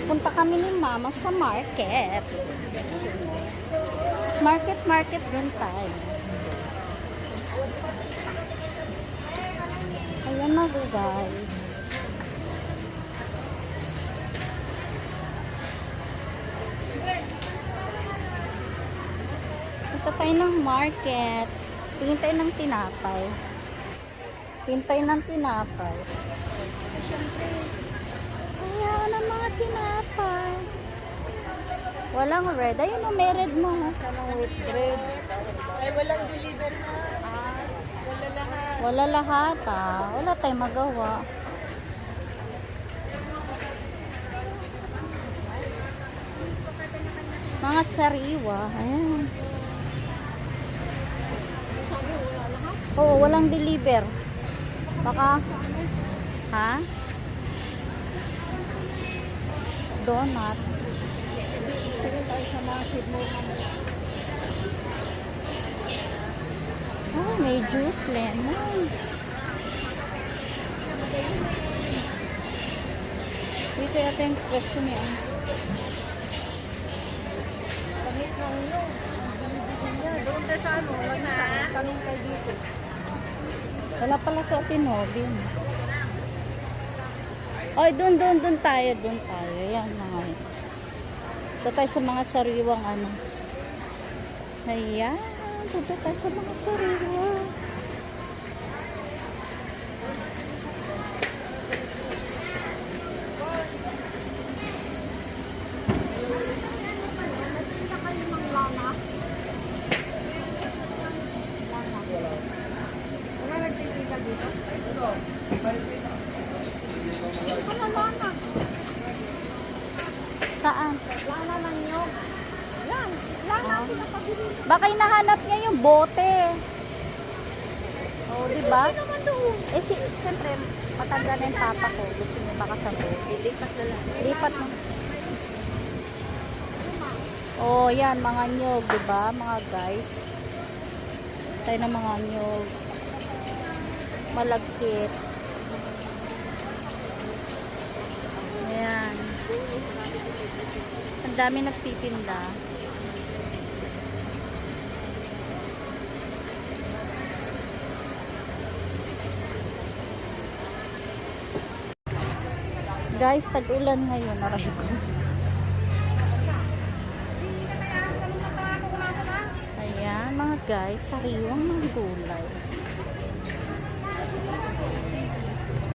Pupunta kami ni Mama sa market. Market din tayo. Ayan na go, guys. Punta tayo ng market. Tingin tayo ng tinapay. Tingin tayo ng tinapay. Ayan ang mga tinapay. Walang red. Ayun o, may red mo. Anong wheat bread? Ay, walang deliver na. Wala lahat. Wala lahat ah. Wala tayong magawa. Mga sariwa. Ayan. Oo, walang deliver. Baka, ha? Donut. Tingin tayo sa market mo. Oh, may juice, lemon. Dito yata yung question niya. Pangit na ulo. Doon tayo sa ano. Tanong tayo dito. Wala pala sa atin, Robin. Ay, doon tayo. Ayan, mga. Ito tayo sa mga sariwang ano. Ayan, dito tayo sa mga sariwa. Wala nagtitigil dito? Saan? Lana lang yun. Yan. Lana Oh. pinapabili. Baka hinahanap niya yung bote. Oh, di ba? Hindi naman doon. Eh, siyempre, matanda na yung papa ko. Gusto niya baka sa bote. Lipat na lang. Lipat mo. Oh, yan, mga nyog, di ba? Mga guys. Tayo ng mga nyog. Malagkit. Ayan. Ang dami nagtitinda. Guys, tag-ulan ngayon. Aray ko. Ayan, mga guys. Sariwang mga gulay.